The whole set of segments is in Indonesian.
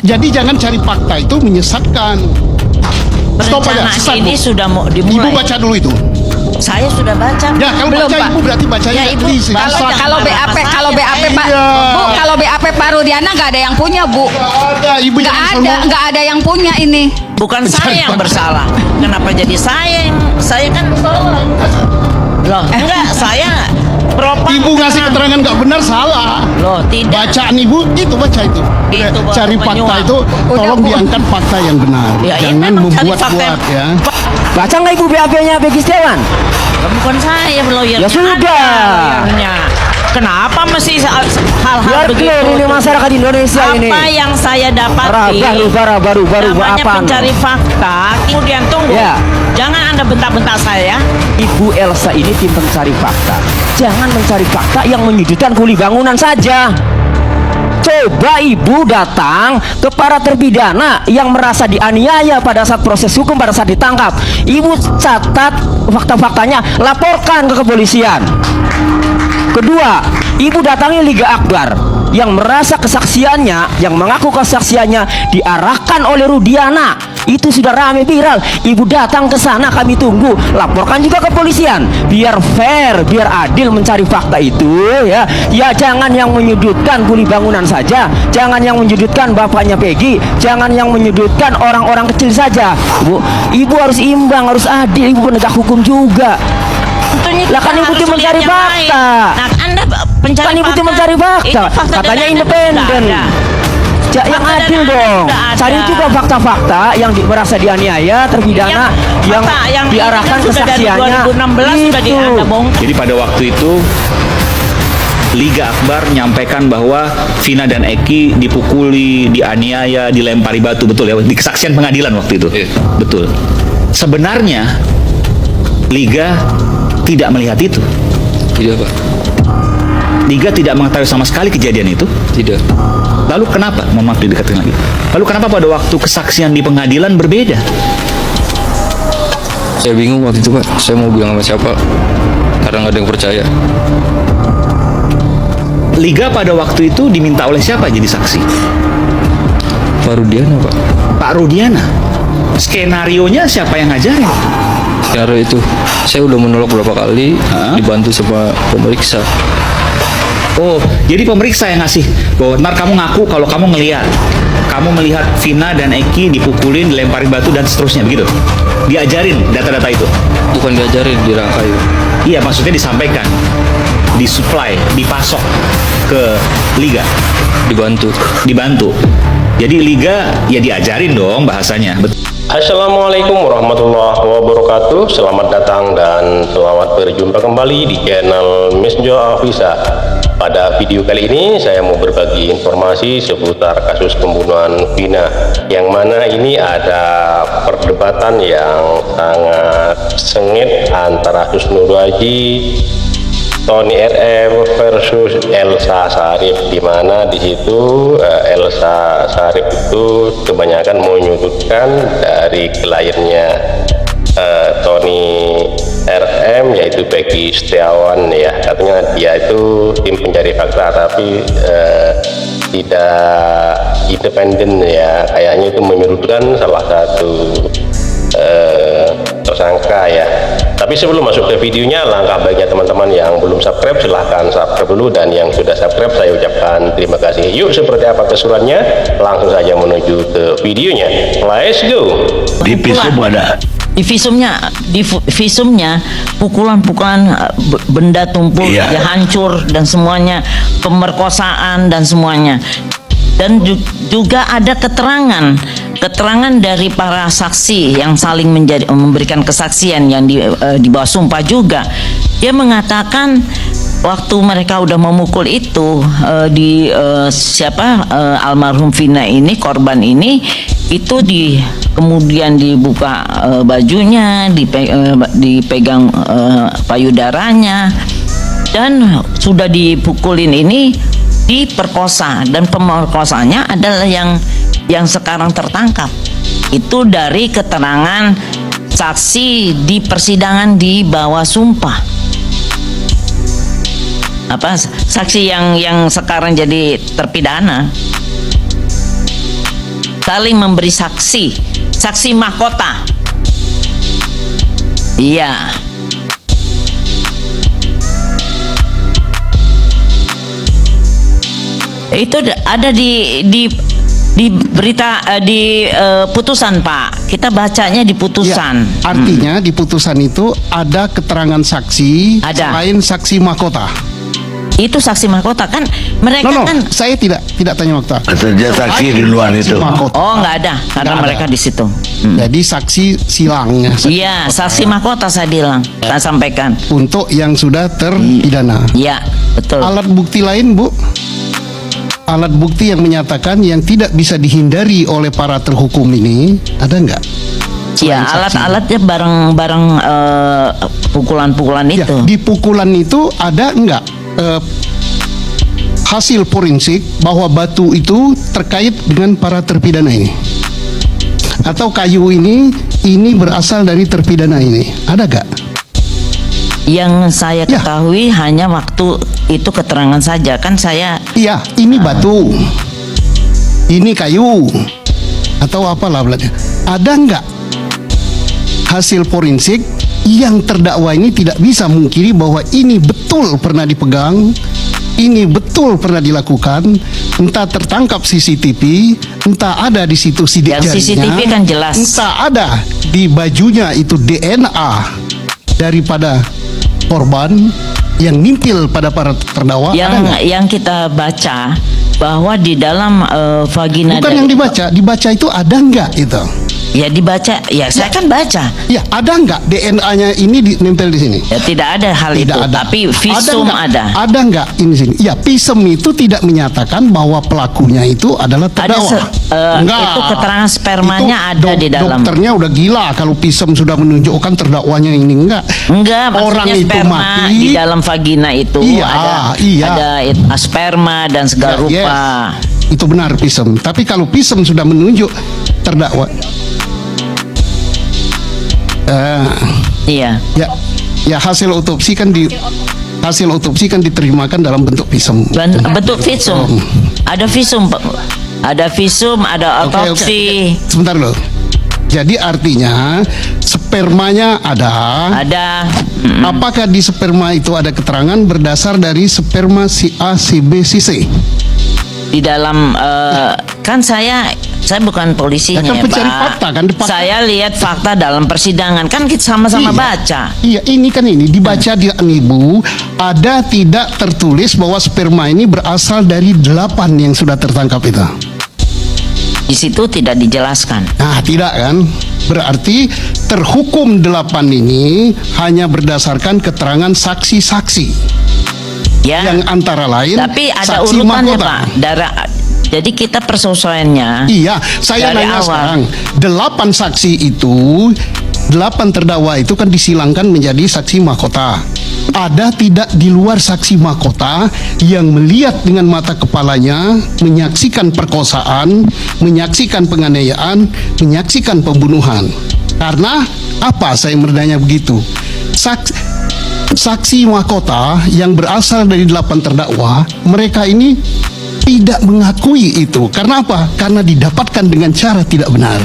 Jadi jangan cari fakta itu menyesatkan. Stop aja, Perencanaan sesat, ini Bu. sudah mau Ibu dimulai. baca dulu itu. Saya sudah baca. Ya kalau Belum, baca Pak. Ibu berarti bacanya Ya, Ibu, please. kalau Sesat. Kalau BAP, kalau BAP Pak, Iya. Bu, kalau BAP Pak Rudiana nggak ada yang punya, Bu. Nggak ada, Ibu Nggak jangan ada, sombong. nggak ada yang punya ini. Bukan Mencari saya yang fakta. bersalah. Kenapa jadi saya kan loh, enggak, saya propam. Ibu ngasih keterangan nggak benar salah. Loh, tidak. Bacaan Ibu itu baca itu. Itu baru Cari fakta menyuap. itu, tolong Bu. diangkat fakta yang benar. Ya, Jangan memang cari membuat-buat fakta. ya. Baca nggak Ibu BAP-nya Begi Setiawan? Bukan saya lawyer. Ya sudah. Lawyernya. Kenapa mesti hal-hal Biar begitu? clear ini masyarakat Indonesia ini. Apa yang saya dapati? Baru namanya apa? pencari fakta. Kemudian tunggu. Ya. Jangan Anda bentak-bentak saya. Ibu Elsa ini tim pencari fakta. Jangan mencari fakta yang menyudutkan kuli bangunan saja. Coba Ibu datang ke para terpidana yang merasa dianiaya pada saat proses hukum, pada saat ditangkap. Ibu catat fakta-faktanya, laporkan ke kepolisian. Kedua, Ibu datangi Liga Akbar yang merasa kesaksiannya, yang mengaku kesaksiannya diarahkan oleh Rudiana. Itu sudah ramai viral. Ibu datang ke sana, kami tunggu. Laporkan juga ke kepolisian. Biar fair, biar adil mencari fakta itu ya. Ya jangan yang menyudutkan kuli bangunan saja. Jangan yang menyudutkan bapaknya Peggy. Jangan yang menyudutkan orang-orang kecil saja. Ibu harus imbang, harus adil. Ibu penegak hukum juga. Tentunya Lah kita kan Ibu harus tim mencari melihat yang lain. fakta. Nah, Anda pencari Kan Ibu fakta. tim mencari fakta. Itu fakta Katanya dan independen. data. Yang Fakta dan adil data dong. sudah ada. Cari juga fakta-fakta yang merasa dianiaya, terpidana, yang fakta yang diarahkan ini kan sudah dari kesaksiannya. 2016 sudah Itu. Anda bongkar. Jadi pada waktu itu Liga Akbar menyampaikan bahwa Vina dan Eki dipukuli, dianiaya, dilempari batu, betul ya? Di kesaksian pengadilan waktu itu. Betul. Sebenarnya Liga tidak melihat itu. Tidak, Pak. Liga tidak mengetahui sama sekali kejadian itu. Tidak. Lalu kenapa? Mohon maaf didekatin lagi. Lalu kenapa pada waktu kesaksian di pengadilan berbeda? Saya bingung waktu itu, Pak. Saya mau bilang sama siapa karena nggak ada yang percaya. Liga pada waktu itu diminta oleh siapa jadi saksi? Pak Rudiana, Pak. Pak Rudiana. Skenarionya siapa yang ngajarin? Karena itu saya udah menolak berapa kali, dibantu sama pemeriksa. Oh, jadi pemeriksa yang ngasih bahwa ntar kamu ngaku kalau kamu melihat Vina dan Eki dipukulin, dilempari batu dan seterusnya begitu. Diajarin data-data itu. Bukan diajarin, dirangkai. Iya, maksudnya disampaikan, disuplai, dipasok ke Liga, dibantu. Jadi Liga ya diajarin dong bahasanya. Assalamualaikum warahmatullahi wabarakatuh. Selamat datang dan selamat berjumpa kembali di channel Misjo Afisa. Pada video kali ini saya mau berbagi informasi seputar kasus pembunuhan Vina, yang mana ini ada perdebatan yang sangat sengit antara Husnul Waji, Tony RM versus Elsa Syarif, di mana di situ Elsa Syarif itu kebanyakan menyudutkan dari kliennya Tony RM, yaitu Begi Setiawan ya. Katanya dia itu tim pencari fakta tapi tidak independen ya, kayaknya itu menyudutkan salah satu tersangka ya. Tapi sebelum masuk ke videonya, langkah baiknya teman-teman yang belum subscribe silahkan subscribe dulu, dan yang sudah subscribe saya ucapkan terima kasih. Yuk, seperti apa keseruannya, langsung saja menuju ke videonya. Let's go. Di visumnya pukulan-pukulan, benda tumpul, ya, hancur dan semuanya, pemerkosaan dan semuanya. Dan juga ada keterangan dari para saksi yang saling memberikan kesaksian yang di bawah sumpah juga. Dia mengatakan waktu mereka udah memukul itu almarhum Vina ini, korban ini, itu kemudian dibuka bajunya, dipegang payudaranya, dan sudah dipukulin ini diperkosa, dan pemerkosanya adalah yang sekarang tertangkap. Itu dari keterangan saksi di persidangan di bawah sumpah. Saksi yang sekarang jadi terpidana. saling memberi saksi mahkota. Iya. Itu ada di berita di putusan, Pak. Kita bacanya di putusan. Ya, artinya di putusan itu ada keterangan saksi Ada. selain saksi mahkota. Itu saksi mahkota kan mereka No, kan. saya tidak tanya mahkota. Saja saksi di luar Saksi itu. mahkota. Oh, nggak ada karena Nggak ada. mereka di situ. Jadi saksi silangnya Iya, saksi mahkota saya bilang, saya sampaikan. untuk yang sudah terpidana. Iya, betul. Alat bukti lain, Bu? Alat bukti yang menyatakan yang tidak bisa dihindari oleh para terhukum ini ada nggak? Iya, Selain saksi. alat-alatnya barang-barang pukulan-pukulan Ya, itu. di pukulan itu ada nggak hasil forensik bahwa batu itu terkait dengan para terpidana ini? Atau kayu ini berasal dari terpidana ini? Ada nggak? Yang saya Ya. ketahui hanya waktu itu keterangan saja kan saya. Iya, ini batu, ini kayu, atau apalah belakang. Ada nggak hasil forensik yang terdakwa ini tidak bisa mungkiri bahwa ini betul pernah dipegang, ini betul pernah dilakukan, entah tertangkap CCTV, entah ada di situ sidik Yang jarinya, CCTV kan jelas. entah ada di bajunya itu DNA daripada korban yang nimpil pada para terdakwa. Ada nggak? Yang kita baca bahwa di dalam vagina Bukan yang dibaca itu ada nggak itu? ya dibaca ya saya kan baca Ya, ada nggak DNA-nya ini nempel di sini? ya tidak ada hal Tidak itu ada. tapi visum nggak? ada. Ada nggak ini sini? Ya, visum itu tidak menyatakan bahwa pelakunya itu adalah terdakwa. Nggak. Itu keterangan spermanya ada di dalam. Dokternya udah gila kalau visum sudah menunjukkan terdakwanya ini enggak. Enggak, Orang maksudnya itu sperma mati. di dalam vagina itu Iya, iya. ada sperma dan segala Ya, rupa. yes. Itu benar visum. Tapi kalau visum sudah menunjuk terdakwa, Iya. ya hasil otopsi kan diterimakan dalam bentuk visum. Bentuk visum. Ada visum, Pak. Ada visum, ada Oke. otopsi. Sebentar loh. Jadi artinya spermanya ada. Ada. Apakah di sperma itu ada keterangan berdasar dari sperma si A, si B, si C? Di dalam kan saya bukan polisinya Ya kan pencari Pak. fakta kan, fakta. Saya lihat fakta dalam persidangan kan kita sama-sama Iya. baca. Iya, ini dibaca di Ibu, ada tidak tertulis bahwa sperma ini berasal dari 8 yang sudah tertangkap itu. Di situ tidak dijelaskan. Nah, tidak kan? Berarti terhukum 8 ini hanya berdasarkan keterangan saksi-saksi. Ya. Yang antara lain Tapi ada saksi urutannya mahkota. Pak. Jadi kita persesuaiannya. Iya, saya Dari nanya awal. sekarang. 8 saksi itu, 8 terdakwa itu kan disilangkan menjadi saksi mahkota. Ada tidak di luar saksi mahkota yang melihat dengan mata kepalanya, menyaksikan perkosaan, menyaksikan penganiayaan, menyaksikan pembunuhan? Karena apa saya bertanya begitu? Saksi mahkota yang berasal dari 8 terdakwa, mereka ini tidak mengakui itu. Karena apa? Karena didapatkan dengan cara tidak benar.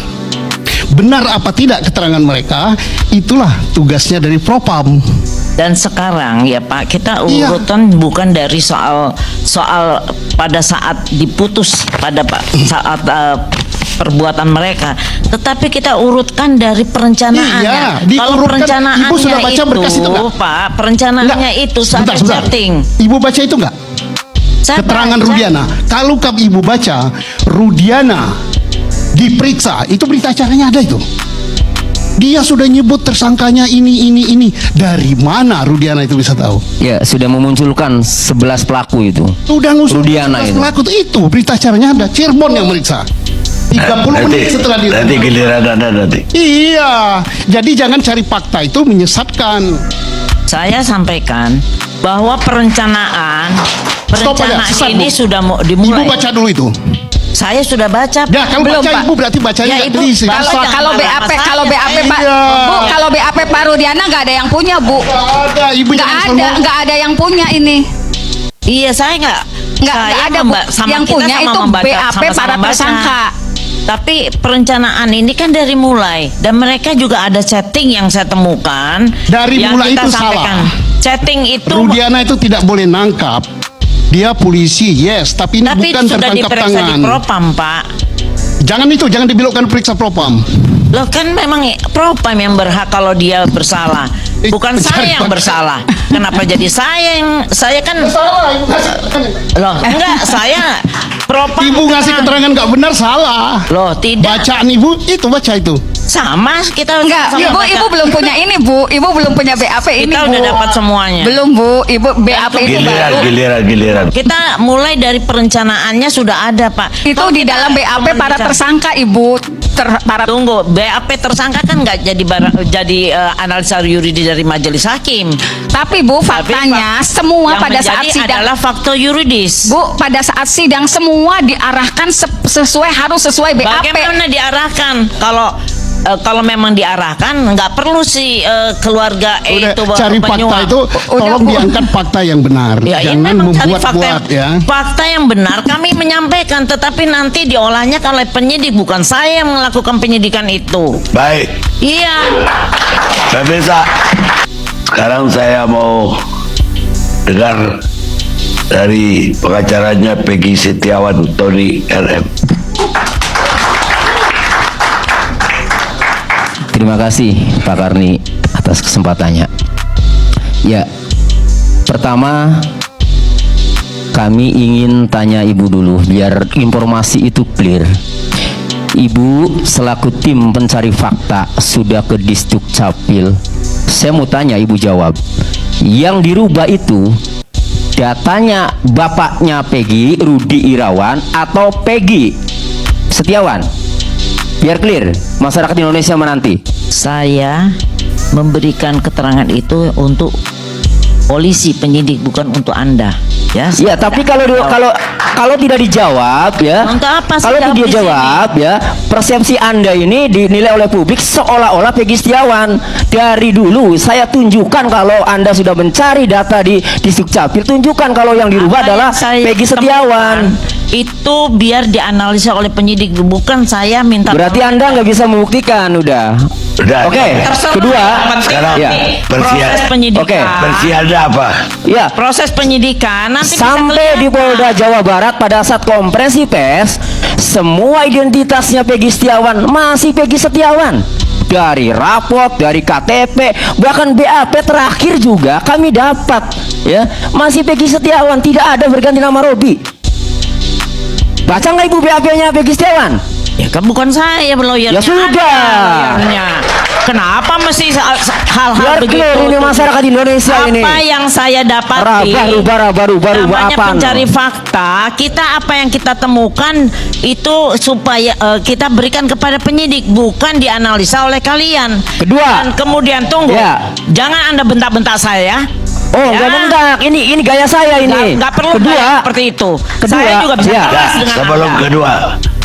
Benar apa tidak keterangan mereka, itulah tugasnya dari Propam. Dan sekarang ya Pak, kita Iya. urutan bukan dari soal pada saat diputus pada saat perbuatan mereka, tetapi kita urutkan dari perencanaannya. Iya, Kalau diurutkan. perencanaannya Ibu sudah baca berkas itu nggak? Pak, perencanaannya Enggak, itu sebentar. sampai setting. Ibu baca itu enggak? Keterangan Rudiana. Kalau Ibu baca, Rudiana diperiksa, itu berita acaranya ada itu. Dia sudah nyebut tersangkanya ini. Dari mana Rudiana itu bisa tahu? Ya, sudah memunculkan 11 pelaku itu. Sudah ngusut Rudiana itu. pelaku itu berita acaranya ada. Cirebon yang meriksa. 30 menit setelah nanti giliran Anda nanti. Iya, jadi jangan cari fakta itu menyesatkan. Saya sampaikan bahwa perencanaan Stop aja, sesat, ini Bu. sudah mau dimulai. Ibu baca dulu itu. Saya sudah baca. Ya, kalau Belum, baca Pak. Ibu berarti bacanya Ya, nggak Ibu, teliti. kalau jangan Kalau marah BAP, sama kalau saya. BAP Pak, Iya. Bu, kalau BAP Pak Rudiana nggak ada yang punya, Bu. Ada, Ibu jangan Nggak ada yang punya ini. Iya, saya nggak Nggak ada, Bu. sama Yang kita punya sama itu membaca, BAP sama-sama para baca. tersangka. Tapi perencanaan ini kan dari mulai, dan mereka juga ada setting yang saya temukan. Dari yang mulai kita itu sampaikan. salah. Setting itu. Rudiana itu tidak boleh nangkap. Dia polisi, yes, tapi ini Tapi bukan sudah tertangkap diperiksa di tangan. propam, Pak. Jangan dibelokkan periksa propam. Loh kan memang propam yang berhak kalau dia bersalah, bukan saya yang bersalah. Kenapa jadi saya kan Salah, ibu kasih. loh enggak saya propam. Ibu ngasih keterangan nggak benar salah. Loh tidak Bacaan ibu itu baca itu. sama kita Enggak, sama baca. ibu belum punya ini, Bu. Ibu belum punya BAP ini, Kita Bu. udah dapat semuanya. Belum, Bu. Ibu BAP ini baru. Giliran. Kita mulai dari perencanaannya sudah ada, Pak. Itu Kalau di kita dalam BAP cuma para bicara- tersangka, Ibu. Para Tunggu, BAP tersangka kan nggak jadi analisa yuridis dari majelis hakim. Tapi Bu, Tapi faktanya fak- semua yang pada saat menjadi sidang, adalah fakta yuridis. Bu, pada saat sidang semua diarahkan harus sesuai BAP. Bagaimana diarahkan? Kalau memang diarahkan nggak perlu si keluarga Udah itu cari fakta penyuap. itu, tolong Bu. diangkat fakta yang benar. Ya, ini Jangan memang cari fakta, membuat-buat ya. fakta yang benar kami menyampaikan, tetapi nanti diolahnya oleh penyidik, bukan saya yang melakukan penyidikan itu. Baik, Iya. pemirsa. Sekarang saya mau dengar dari pengacaranya Peggy Setiawan Tony RM. Terima kasih Pak Karni atas kesempatannya. Ya, pertama kami ingin tanya Ibu dulu biar informasi itu clear. Ibu selaku tim pencari fakta sudah ke Disduk Capil. Saya mau tanya Ibu jawab. Yang dirubah itu datanya bapaknya Peggy, Rudi Irawan atau Peggy Setiawan? Biar clear, masyarakat Indonesia menanti. Saya memberikan keterangan itu untuk polisi penyidik, bukan untuk Anda. Ya. Ya, tapi kalau tidak dijawab ya. Untuk apa sih Kalau jawab tidak di sini? dijawab ya, persepsi Anda ini dinilai oleh publik seolah-olah Peggy Setiawan. Dari dulu saya tunjukkan kalau Anda sudah mencari data di Sukcapil, tunjukkan kalau yang dirubah Apa adalah yang saya Peggy Setiawan. temukan itu biar dianalisa oleh penyidik, bukan saya minta. Berarti Anda nggak bisa membuktikan udah. Udah. Oke. Terserah. Kedua, Sekarang ya. Proses penyidikan. Oke. versi Anda apa? Ya. Proses penyidikan nanti bisa Sampai di kelihatan. Polda Jawa Barat pada saat konferensi pers, semua identitasnya Peggy Setiawan masih Peggy Setiawan. Dari rapot, dari KTP, bahkan BAP terakhir juga kami dapat ya, masih Peggy Setiawan, tidak ada berganti nama Robi. Baca nggak Ibu BAP-nya Peggy Setiawan? Ya kan bukan saya lawyernya. Ya sudah. Ada lawyernya. Kenapa mesti hal-hal Biar begitu? clear ini masyarakat Indonesia apa ini. yang saya dapati? Baru namanya apaan? pencari fakta. Kita apa yang kita temukan itu supaya kita berikan kepada penyidik, bukan dianalisa oleh kalian. Kedua. Dan kemudian tunggu. Ya. Jangan Anda bentak-bentak saya. Oh, Ya. nggak bentak. Ini gaya saya ini. Nggak perlu Kedua, gaya seperti itu. Kedua, Saya juga bisa ya. keras dengan Sebelum Anda.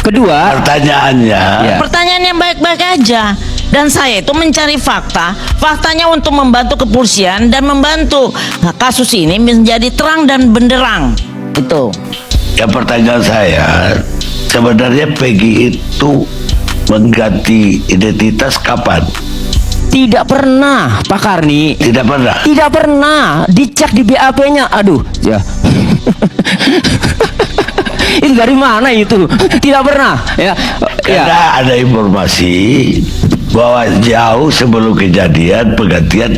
kedua, pertanyaannya. Ya. Pertanyaan yang baik-baik aja. Dan saya itu mencari faktanya untuk membantu kepolisian dan membantu kasus ini menjadi terang dan benderang. Itu. Ya, pertanyaan saya, sebenarnya Peggy itu mengganti identitas kapan? tidak pernah Pak Karni. Tidak pernah. Tidak pernah. Dicek di BAP-nya. Aduh, ya. Itu dari mana itu? Tidak pernah. Ya. Karena ada informasi bahwa jauh sebelum kejadian penggantian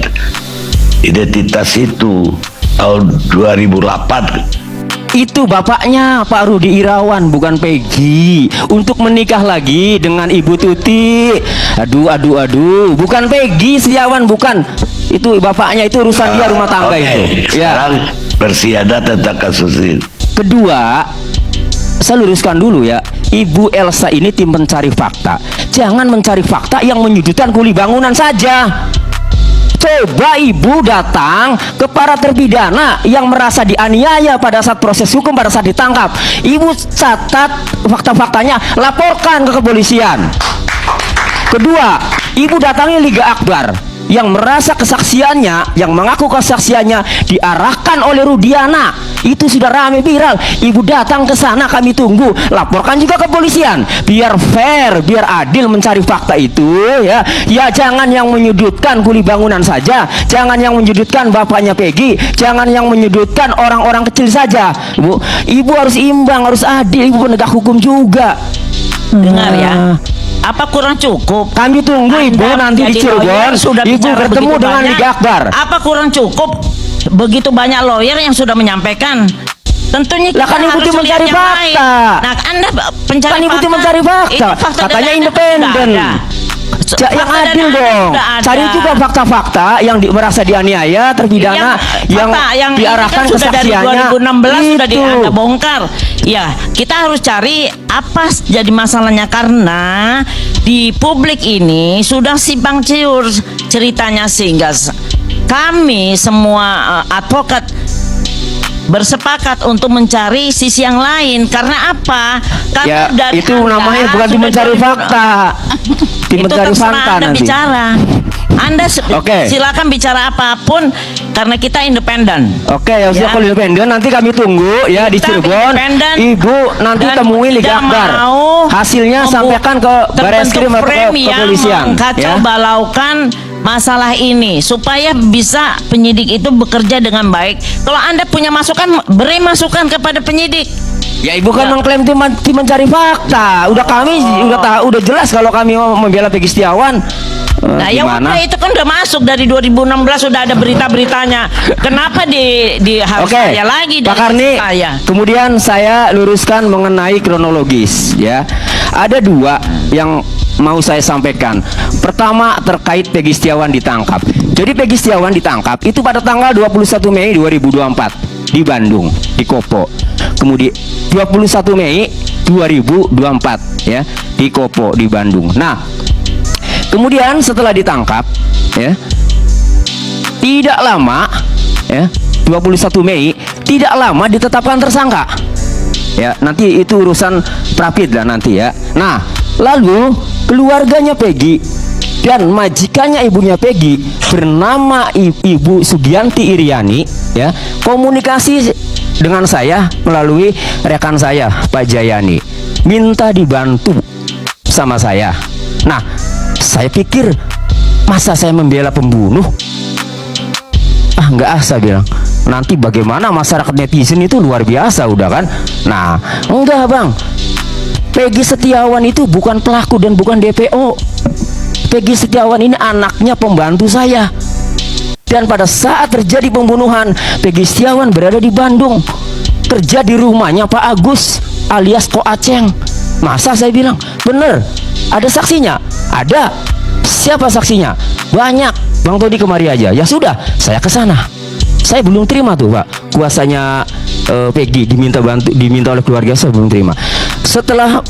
identitas itu tahun 2008. Itu bapaknya Pak Rudi Irawan, bukan Peggy, untuk menikah lagi dengan Ibu Tuti. Aduh, bukan Peggy Setiawan, bukan. Itu bapaknya, itu urusan dia rumah tangga Oke, itu. sekarang versi Anda tentang kasus ini. Kedua, saya luruskan dulu ya, Ibu Elsa ini tim pencari fakta. Jangan mencari fakta yang menyudutkan kuli bangunan saja. Coba Ibu datang ke para terpidana yang merasa dianiaya pada saat proses hukum, pada saat ditangkap. Ibu catat fakta-faktanya, laporkan ke kepolisian. Kedua, Ibu datangi Liga Akbar. yang merasa kesaksiannya, yang mengaku kesaksiannya diarahkan oleh Rudiana, itu sudah rame viral. Ibu datang ke sana, kami tunggu, laporkan juga ke polisian, biar fair, biar adil mencari fakta itu, ya. Ya jangan yang menyudutkan kuli bangunan saja, jangan yang menyudutkan bapaknya Peggy, jangan yang menyudutkan orang-orang kecil saja. Ibu harus imbang, harus adil, ibu penegak hukum juga. Dengar ya, apa kurang cukup? Kami tunggu ibu nanti di Cirebon, ibu bertemu dengan Liga Akbar. Apa kurang cukup? Begitu banyak lawyer yang sudah menyampaikan. Tentunya kita kan harus ikuti mencari lihat yang lain. fakta. Nah, Anda pencari Kan ikuti fakta. mencari fakta. Itu fakta Katanya dari Anda independen. sudah ada. Yang Fakta adil dari Anda dong. sudah ada. Cari juga fakta-fakta yang merasa dianiaya, terpidana, yang fakta yang ini diarahkan kan sudah dari kesaksiannya. 2016 sudah Itu. Anda bongkar. Ya, kita harus cari apa jadi masalahnya, karena di publik ini sudah simpang siur ceritanya, sehingga kami semua advokat bersepakat untuk mencari sisi yang lain. Karena apa? Karena Ya, dari itu Anda namanya bukan tim sudah mencari 2000 fakta. Tim itu mencari terserah fakta Anda nanti. bicara. Anda Oke. silakan bicara apapun, karena kita independen. Oke, ya sudah, kalau independen nanti kami tunggu ya di Kita Cirebon. independen Ibu nanti dan temui Liga tidak Akbar. mau Hasilnya sampaikan ke Bareskrim atau ke kepolisian. Kacau Ya. balaukan masalah ini supaya bisa penyidik itu bekerja dengan baik. Kalau Anda punya masukan, beri masukan kepada penyidik. Ya ibu kan Ya. mengklaim tim mencari fakta. Udah kami udah jelas kalau kami mau membela Peggy Setiawan. Nah, ya Gimana? udah, itu kan udah masuk dari 2016, sudah ada berita-beritanya. Kenapa harus Oke, saya lagi Pak dari Karni. saya? Kemudian saya luruskan mengenai kronologis ya. Ada dua yang mau saya sampaikan. Pertama terkait Peggy Setiawan ditangkap. Jadi Peggy Setiawan ditangkap itu pada tanggal 21 Mei 2024 di Bandung, di Kopo. Kemudian 21 Mei 2024 ya, di Kopo di Bandung. Nah, kemudian setelah ditangkap ya, tidak lama ya, 21 Mei tidak lama ditetapkan tersangka. Ya, nanti itu urusan Prapid lah nanti ya. Nah, lalu keluarganya Peggy dan majikannya ibunya Peggy bernama Ibu Sugianti Iriani ya, komunikasi dengan saya melalui rekan saya Pak Jayani, minta dibantu sama saya. Nah, saya pikir masa saya membela pembunuh? Enggak, saya bilang nanti bagaimana masyarakat netizen itu luar biasa udah kan. Nah, enggak bang, Peggy Setiawan itu bukan pelaku dan bukan DPO. Peggy Setiawan ini anaknya pembantu saya. Dan pada saat terjadi pembunuhan, Peggy Setiawan berada di Bandung, kerja di rumahnya Pak Agus alias Ko Aceng. Masa, saya bilang, bener, ada saksinya? Ada. Siapa saksinya? Banyak. Bang Todi kemari aja. Ya sudah, saya ke sana. Saya belum terima tuh Pak, kuasanya Peggy diminta oleh keluarga, saya belum terima. Setelah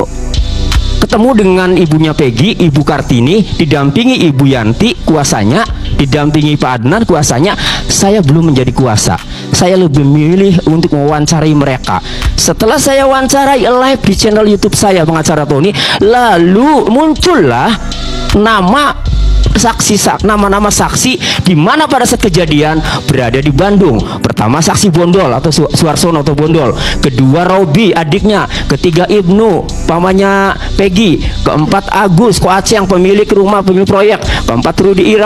ketemu dengan ibunya Peggy, Ibu Kartini, didampingi Ibu Yanti kuasanya, didampingi Pak Adnan kuasanya, saya belum menjadi kuasa. Saya lebih memilih untuk mewawancarai mereka. Setelah saya wawancarai live di channel YouTube saya, Pengacara Tony, lalu muncullah nama-nama saksi di mana pada saat kejadian berada di Bandung. Pertama saksi Bondol atau Suarsono atau Bondol, kedua Robi adiknya, ketiga Ibnu pamannya Peggy, keempat Agus Ko Aceh yang pemilik rumah, pemilik proyek, keempat Rudi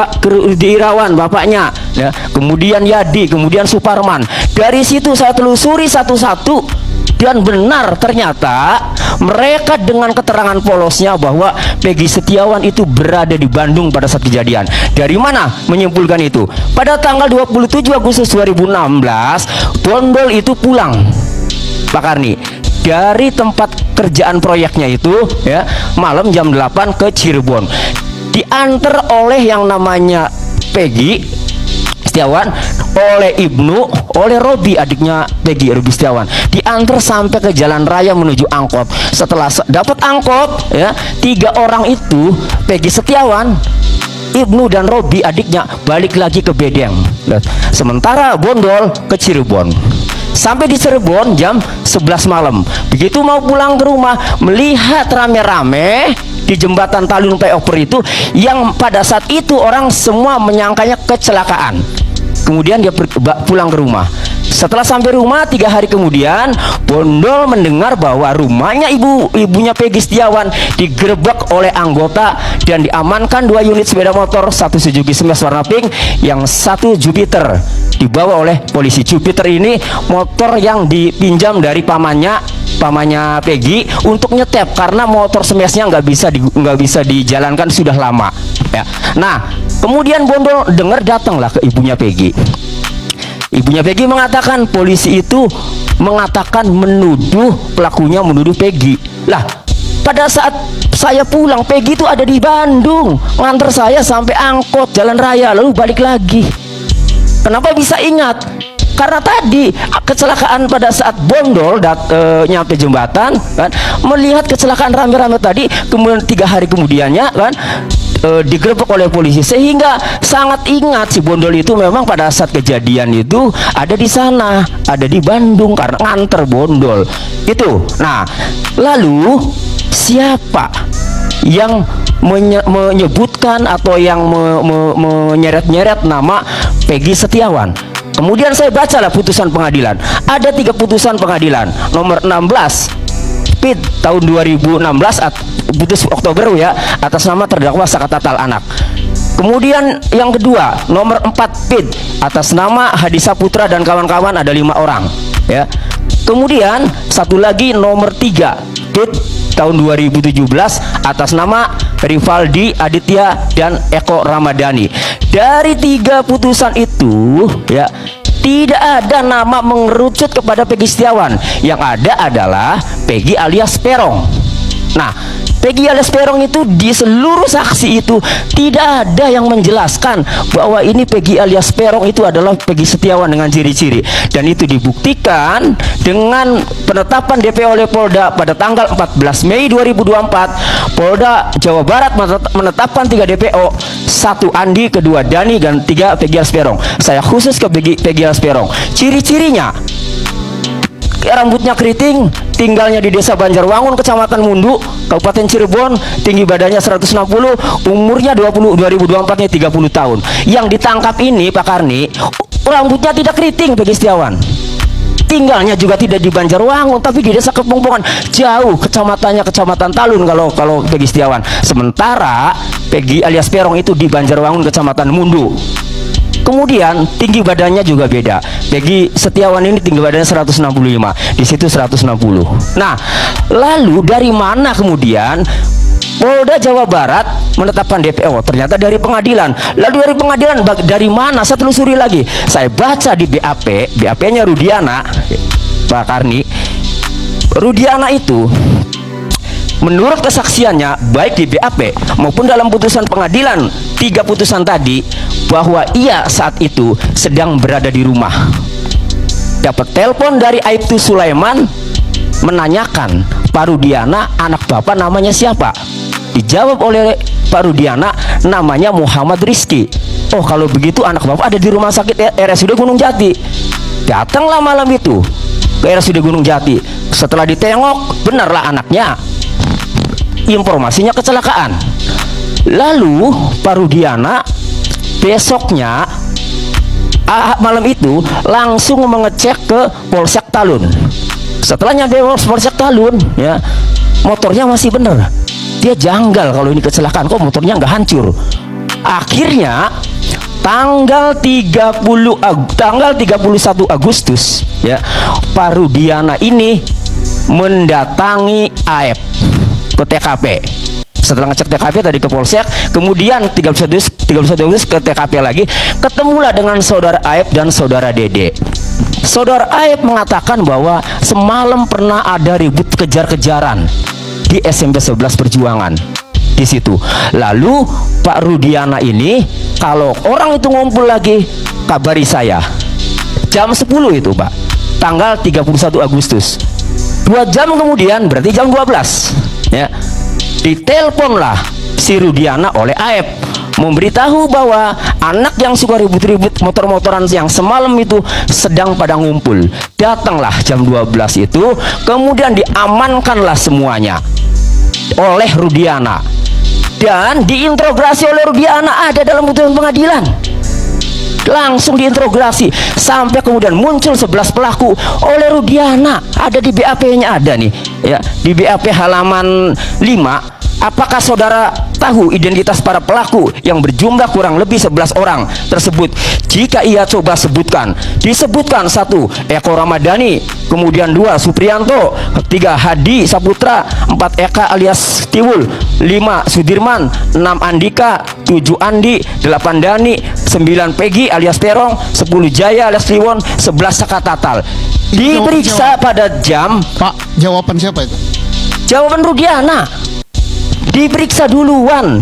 Irawan bapaknya ya, kemudian Yadi, kemudian Suparman. Dari situ saya telusuri satu-satu dan benar ternyata mereka dengan keterangan polosnya bahwa Peggy Setiawan itu berada di Bandung pada saat kejadian. Dari mana menyimpulkan itu? Pada tanggal 27 Agustus 2016 Bondol itu pulang, Pak Karni, dari tempat kerjaan proyeknya itu ya, malam jam 8 ke Cirebon, diantar oleh yang namanya Peggy Setiawan, oleh Ibnu, oleh Robi adiknya Peggy, Robi Setiawan, diantar sampai ke jalan raya menuju angkot. Setelah dapat angkot ya, 3 orang itu, Peggy Setiawan, Ibnu dan Robi adiknya, balik lagi ke Bedeng. Sementara Bondol ke Cirebon. Sampai di Cirebon jam 11 malam. Begitu mau pulang ke rumah, melihat rame-rame di di jembatan Talun flyover itu, yang pada saat itu orang semua menyangkanya kecelakaan. Kemudian dia pulang ke rumah. Setelah sampai rumah 3 hari kemudian, Bondol mendengar bahwa rumahnya ibunya Peggy Setiawan digerebek oleh anggota dan diamankan 2 unit sepeda motor, 1 Suzuki Smash warna pink, yang 1 Jupiter dibawa oleh polisi. Jupiter ini motor yang dipinjam dari pamannya Peggy untuk nyetep, karena motor Smashnya nggak bisa dijalankan sudah lama ya. Nah, kemudian Bondol dengar, datanglah ke ibunya Peggy. Ibunya Peggy mengatakan polisi itu mengatakan pelakunya menuduh Peggy. Lah, pada saat saya pulang Peggy itu ada di Bandung, nganter saya sampai angkot jalan raya lalu balik lagi. Kenapa bisa ingat? Karena tadi kecelakaan pada saat Bondol nyampe jembatan kan, melihat kecelakaan rame-rame tadi, kemudian 3 hari kemudiannya kan digerebek oleh polisi, sehingga sangat ingat si Bondol itu memang pada saat kejadian itu ada di sana, ada di Bandung karena nganter Bondol itu. Nah, lalu siapa yang menyebutkan atau yang menyeret-nyeret nama Peggy Setiawan? Kemudian saya bacalah putusan pengadilan. Ada 3 putusan pengadilan. Nomor 16 PID tahun 2016 putus Oktober ya, atas nama terdakwa Saka Tatal anak. Kemudian yang kedua nomor 4 PID atas nama Hadi Saputra dan kawan-kawan, ada 5 orang ya. Kemudian satu lagi nomor 3 PID tahun 2017 atas nama Rivaldi Aditya dan Eko Ramadhani. Dari 3 putusan itu ya, tidak ada nama mengerucut kepada Peggy Setiawan. Yang ada adalah Peggy alias Perong. Nah, Peggy alias Perong itu di seluruh saksi itu tidak ada yang menjelaskan bahwa ini Peggy alias Perong itu adalah Peggy Setiawan dengan ciri-ciri, dan itu dibuktikan dengan penetapan DPO oleh Polda pada tanggal 14 Mei 2024. Polda Jawa Barat menetapkan 3 DPO, 1 Andi, kedua Dani, dan 3 Peggy alias Perong. Saya khusus ke Peggy alias Perong. Ciri-cirinya, rambutnya keriting, tinggalnya di Desa Banjarwangun, Kecamatan Mundu, Kabupaten Cirebon, tinggi badannya 160, umurnya 2024-nya 30 tahun. Yang ditangkap ini Pak Karni, rambutnya tidak keriting Peggy Setiawan. Tinggalnya juga tidak di Banjarwangun, tapi di Desa Kepungpungan, jauh, kecamatannya Kecamatan Talun kalau Peggy Setiawan. Sementara Peggy alias Perong itu di Banjarwangun, Kecamatan Mundu. Kemudian tinggi badannya juga beda. Peggy Setiawan ini tinggi badannya 165, di situ 160. Nah, lalu dari mana kemudian Polda Jawa Barat menetapkan DPO? Ternyata dari pengadilan. Lalu dari pengadilan dari mana? Saya telusuri lagi. Saya baca di BAP-nya Rudiana, Pak Karni. Rudiana itu menurut kesaksiannya baik di BAP maupun dalam putusan pengadilan, 3 putusan tadi, bahwa ia saat itu sedang berada di rumah. Dapat telepon dari Aibtu Sulaiman menanyakan Pak Rudiana, anak bapak namanya siapa? Dijawab oleh Pak Rudiana, namanya Muhammad Rizki. Oh, kalau begitu anak bapak ada di rumah sakit RSUD Gunung Jati. Datanglah malam itu ke RSUD Gunung Jati. Setelah ditengok, benarlah anaknya. Informasinya kecelakaan. Lalu Pak Rudiana besoknya malam itu langsung mengecek ke Polsek Talun. Setelah nyampe Polsek Talun ya, motornya masih bener. Dia janggal, kalau ini kecelakaan kok motornya nggak hancur. Akhirnya tanggal 31 Agustus ya, Pak Rudiana ini mendatangi AF ke TKP. Setelah ngecek TKP tadi ke Polsek, kemudian 31 Agustus ke TKP lagi, ketemulah dengan saudara Aep dan saudara Dede. Saudara Aep mengatakan bahwa semalam pernah ada ribut kejar-kejaran di SMP 11 Perjuangan di situ. Lalu Pak Rudiana ini, kalau orang itu ngumpul lagi, kabari saya. Jam 10 itu Pak, tanggal 31 Agustus. 2 jam kemudian, berarti jam 12 ya, diteleponlah si Rudiana oleh Aep, memberitahu bahwa anak yang suka ribut-ribut motor-motoran yang semalam itu sedang pada ngumpul. Datanglah jam 12 itu, kemudian diamankanlah semuanya oleh Rudiana. Dan diinterogasi oleh Rudiana, ada dalam putusan pengadilan. Langsung diinterogasi sampai kemudian muncul 11 pelaku oleh Rudiana. Ada di BAP-nya, ada nih ya, di BAP halaman 5. Apakah saudara tahu identitas para pelaku yang berjumlah kurang lebih 11 orang tersebut? Jika ia coba sebutkan, disebutkan 1 Eko Ramadhani, kemudian 2 Supriyanto, 3 Hadi Saputra, 4 Eka alias Tiwul, 5 Sudirman, 6 Andika, 7 Andi, 8 Dani, 9 Pegi alias Terong, 10 Jaya alias Liwon, 11 Saka Tatal. Diperiksa pada jam. Pak, jawaban siapa itu? Jawaban Rudiana. Diperiksa duluan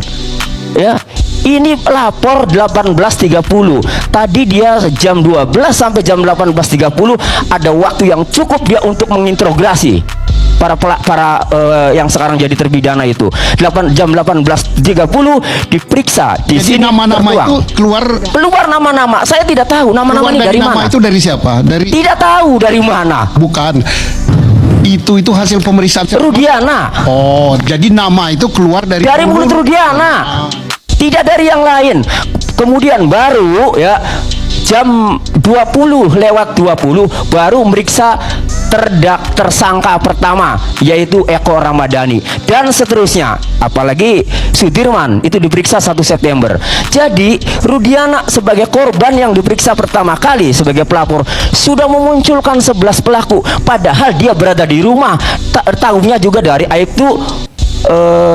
ya. Ini lapor 18.30. Tadi dia jam 12 sampai jam 18.30 ada waktu yang cukup dia untuk menginterogasi para yang sekarang jadi terpidana itu. Jam 18.30 diperiksa. Di Jadi sini nama-nama tertuang. itu keluar nama-nama. Saya tidak tahu nama-nama ini dari nama mana. itu dari siapa? Dari Tidak tahu dari mana. bukan. Itu hasil pemeriksaan Rudiana. Oh, jadi nama itu keluar dari Mulut Rudiana, tidak dari yang lain. Kemudian baru ya jam 20 lewat 20 baru meriksa tersangka pertama, yaitu Eko Ramadhani, dan seterusnya. Apalagi Sudirman itu diperiksa 1 September. Jadi Rudiana sebagai korban yang diperiksa pertama kali sebagai pelapor sudah memunculkan 11 pelaku, padahal dia berada di rumah. Tahunya juga dari Aibtu,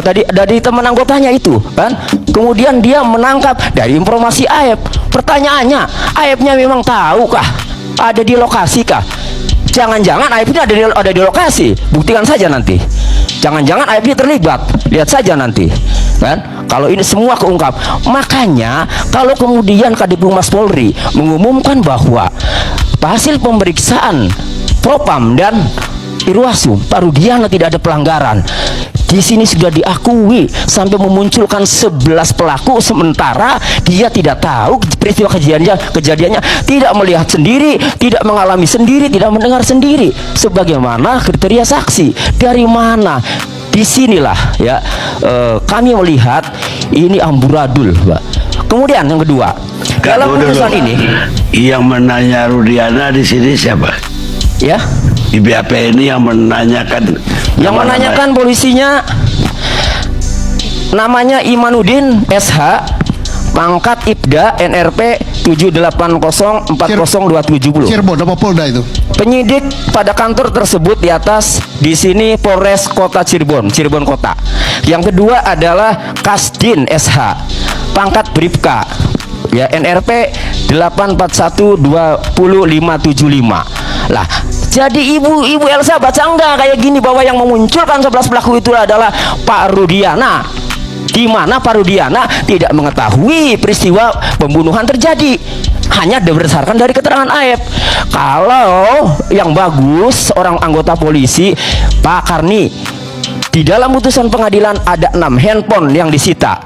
tadi dari teman anggotanya itu kan. Kemudian dia menangkap dari informasi Aib. Pertanyaannya, Aibnya memang tahu kah? Ada di lokasi kah? Jangan-jangan Aibnya ada di lokasi. Buktikan saja nanti. Jangan-jangan Aibnya terlibat. Lihat saja nanti kan. Kalau ini semua keungkap. Makanya kalau kemudian Kadif Humas Polri mengumumkan bahwa hasil pemeriksaan Propam dan Irwasum Pak Rudiana tidak ada pelanggaran, di sini sudah diakui sampai memunculkan 11 pelaku, sementara dia tidak tahu peristiwa kejadiannya, tidak melihat sendiri, tidak mengalami sendiri, tidak mendengar sendiri sebagaimana kriteria saksi. Dari mana? Disinilah ya kami melihat ini amburadul, Pak. Kemudian yang kedua, dalam putusan ini yang menanya Rudiana di sini siapa? ya, Di BAP ini yang menanyakan. yang menanyakan polisinya namanya Imanuddin SH, pangkat Ibda NRP 780402770. Cirebon apa Polda itu? Penyidik pada kantor tersebut di atas, di sini Polres Kota Cirebon, Cirebon Kota. Yang kedua adalah Kasdin SH, pangkat Bribka, ya NRP 8412055. Lah, jadi ibu Elsa baca enggak kayak gini bahwa yang memunculkan 11 pelaku itu adalah Pak Rudiana, di mana Pak Rudiana tidak mengetahui peristiwa pembunuhan terjadi, hanya berdasarkan dari keterangan Aib. Kalau yang bagus seorang anggota polisi, Pak Karni, di dalam putusan pengadilan ada 6 handphone yang disita,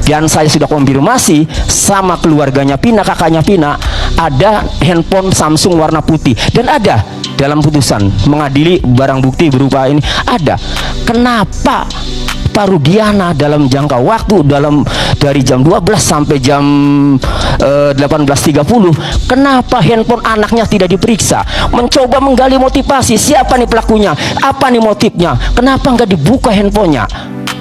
dan saya sudah konfirmasi sama keluarganya Pina, kakaknya Pina, ada handphone Samsung warna putih, dan ada dalam putusan mengadili barang bukti berupa ini ada. Kenapa Pak Rudiana dalam jangka waktu dari jam 12 sampai jam 18.30, kenapa handphone anaknya tidak diperiksa? Mencoba menggali motivasi, siapa nih pelakunya, apa nih motifnya, kenapa nggak dibuka handphonenya?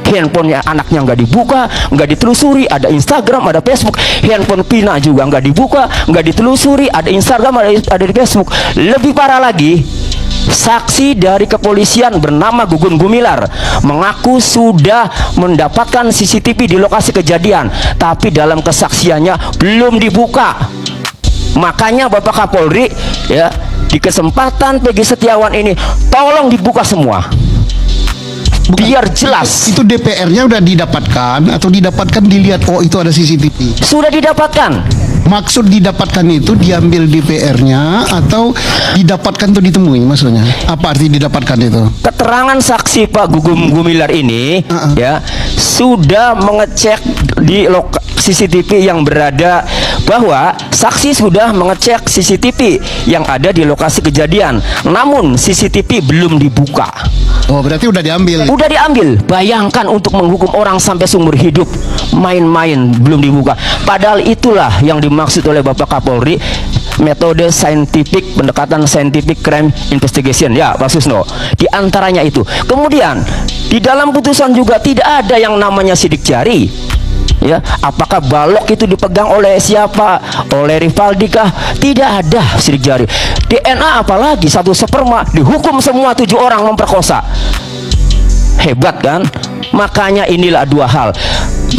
Handphonenya anaknya nggak dibuka, nggak ditelusuri, ada Instagram, ada Facebook. Handphone Pina juga nggak dibuka, nggak ditelusuri, ada Instagram, ada di Facebook. Lebih parah lagi, saksi dari kepolisian bernama Gugun Gumilar mengaku sudah mendapatkan CCTV di lokasi kejadian, tapi dalam kesaksiannya belum dibuka. Makanya Bapak Kapolri ya, di kesempatan Peggy Setiawan ini tolong dibuka semua. Biar jelas. Itu DPR-nya udah didapatkan atau didapatkan dilihat oh itu ada CCTV? Sudah didapatkan. Maksud didapatkan itu diambil DPR-nya atau didapatkan tuh ditemui maksudnya? Apa arti didapatkan itu? Keterangan saksi Pak Gugum Gumilar ini ya sudah mengecek di CCTV yang berada, bahwa saksi sudah mengecek CCTV yang ada di lokasi kejadian, namun CCTV belum dibuka. Oh, berarti udah diambil. Udah diambil. Bayangkan untuk menghukum orang sampai seumur hidup, main-main belum dibuka. Padahal itulah yang dimaksud oleh Bapak Kapolri, metode scientific, pendekatan scientific crime investigation, ya Pak Susno. Di antaranya itu. Kemudian di dalam putusan juga tidak ada yang namanya sidik jari. Ya, apakah balok itu dipegang oleh siapa? Oleh Rivaldi kah? Tidak ada sidik jari. DNA apalagi satu sperma, dihukum semua 7 orang memperkosa. Hebat kan? Makanya inilah dua hal.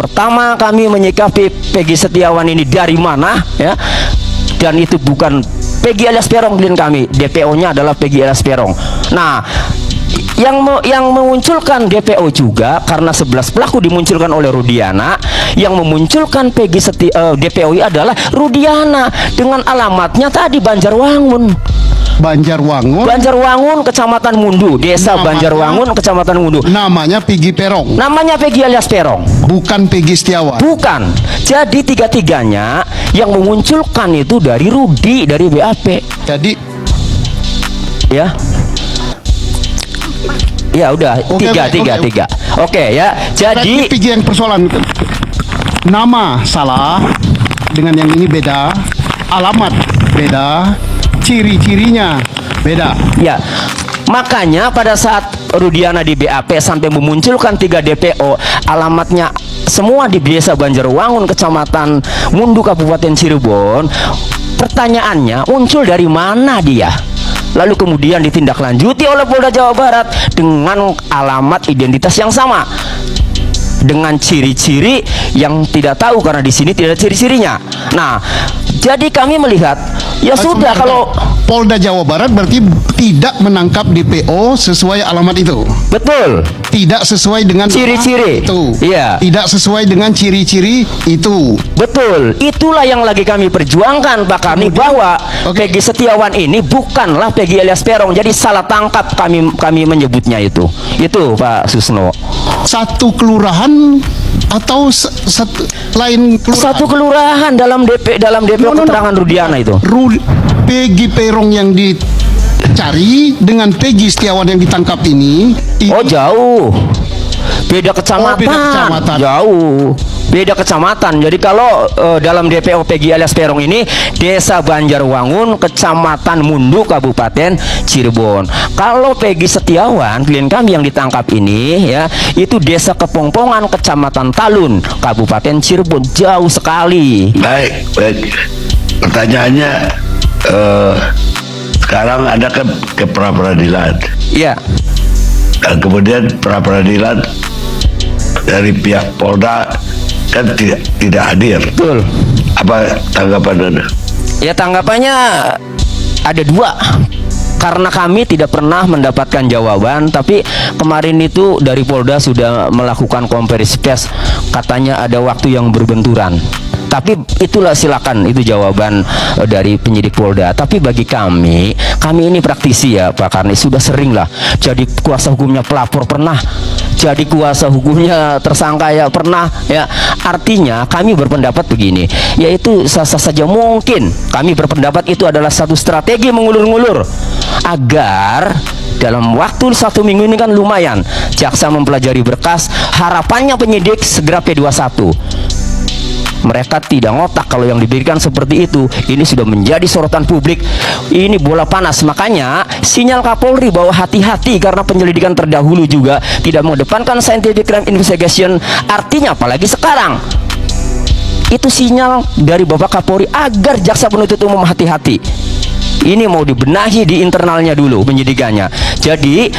Pertama, kami menyikapi Peggy Setiawan ini dari mana, ya? Dan itu bukan Peggy alias Peron klien kami. DPO-nya adalah Peggy alias Peron. Nah, yang memunculkan DPO juga karena 11 pelaku dimunculkan oleh Rudiana, yang memunculkan Peggy DPO adalah Rudiana dengan alamatnya tadi Banjarwangun, Kecamatan Mundu, Desa Banjarwangun, Kecamatan Mundu. Namanya Peggy Perong. Namanya Peggy alias Perong. Bukan Peggy Setiawan. Bukan. Jadi tiga-tiganya yang memunculkan itu dari Rudi, dari BAP. Jadi Ya. Ya udah, Oke. tiga. Oke ya. Jadi Peggy yang persoalan. Nama salah, dengan yang ini beda, alamat beda, ciri-cirinya beda. ya, makanya pada saat Rudiana di BAP sampai memunculkan 3 DPO, alamatnya semua di Desa Banjarwangun, Kecamatan Mundu, Kabupaten Cirebon. Pertanyaannya, muncul dari mana dia? Lalu kemudian ditindaklanjuti oleh Polda Jawa Barat dengan alamat identitas yang sama, dengan ciri-ciri yang tidak tahu karena di sini tidak ada ciri-cirinya. Nah, jadi kami melihat ya sudah, kalau Polda Jawa Barat berarti tidak menangkap DPO sesuai alamat itu. betul Tidak sesuai dengan Ciri-ciri. itu. Iya. Tidak sesuai dengan ciri-ciri itu. betul, itulah yang lagi kami perjuangkan Pak Karni, bahwa Oke. Peggy Setiawan ini bukanlah Peggy alias Perong. Jadi salah tangkap kami menyebutnya itu Pak Susno. Satu kelurahan atau lain kelurahan? Satu kelurahan dalam DPO No. keterangan Rudiana itu. Peggy Perong yang dicari dengan Peggy Setiawan yang ditangkap ini. Oh, jauh. Beda kecamatan. beda kecamatan. Jauh. Beda kecamatan. Jadi kalau dalam DPO Peggy alias Perong ini Desa Banjarwangun, Kecamatan Mundu, Kabupaten Cirebon. Kalau Peggy Setiawan, klien kami yang ditangkap ini, ya, itu Desa Kepongpongan, Kecamatan Talun, Kabupaten Cirebon. Jauh sekali. Baik. Pertanyaannya, sekarang ada ke pra-peradilan. Ya. Dan kemudian pra-peradilan dari pihak Polda kan tidak hadir. Betul. Apa tanggapan Anda? Ya, tanggapannya ada 2. Karena kami tidak pernah mendapatkan jawaban, tapi kemarin itu dari Polda sudah melakukan konferensi pers, katanya ada waktu yang berbenturan. Tapi itulah, silakan, itu jawaban dari penyidik Polda. Tapi bagi kami ini praktisi ya Pak Karni, sudah sering lah jadi kuasa hukumnya pelapor, pernah jadi kuasa hukumnya tersangka ya pernah, ya. Artinya kami berpendapat begini, yaitu sah-sah saja mungkin kami berpendapat itu adalah satu strategi mengulur-ngulur agar dalam waktu 1 minggu ini kan lumayan jaksa mempelajari berkas, harapannya penyidik segera P21. Mereka tidak ngotak kalau yang diberikan seperti itu. Ini sudah menjadi sorotan publik. Ini bola panas. Makanya sinyal Kapolri bahwa hati-hati karena penyelidikan terdahulu juga tidak mengedepankan scientific crime investigation. Artinya apalagi sekarang, itu sinyal dari Bapak Kapolri agar jaksa penuntut umum hati-hati. Ini mau dibenahi di internalnya dulu penyidikannya. Jadi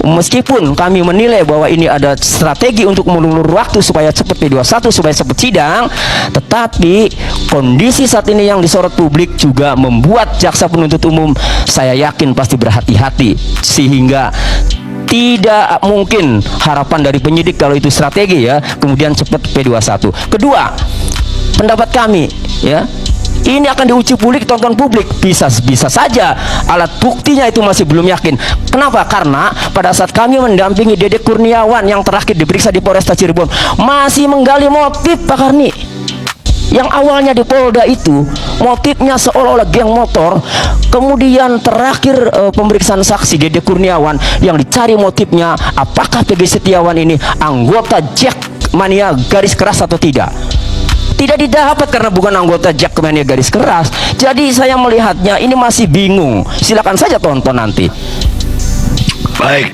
meskipun kami menilai bahwa ini ada strategi untuk mengulur waktu supaya cepat P21, supaya cepat sidang, tetapi kondisi saat ini yang disorot publik juga membuat jaksa penuntut umum, saya yakin pasti berhati-hati, sehingga tidak mungkin harapan dari penyidik kalau itu strategi, ya, kemudian cepat P21. Kedua, pendapat kami, ya, ini akan diuji publik, tonton publik, bisa saja alat buktinya itu masih belum yakin. Kenapa? Karena pada saat kami mendampingi Dede Kurniawan yang terakhir diperiksa di Polresta Cirebon, masih menggali motif Pak Karni. Yang awalnya di Polda itu motifnya seolah-olah geng motor, kemudian terakhir pemeriksaan saksi Dede Kurniawan yang dicari motifnya apakah Peggy Setiawan ini anggota Jackmania garis keras atau tidak. Tidak didapat karena bukan anggota Jackmania garis keras. Jadi saya melihatnya ini masih bingung. Silakan saja tonton nanti. Baik.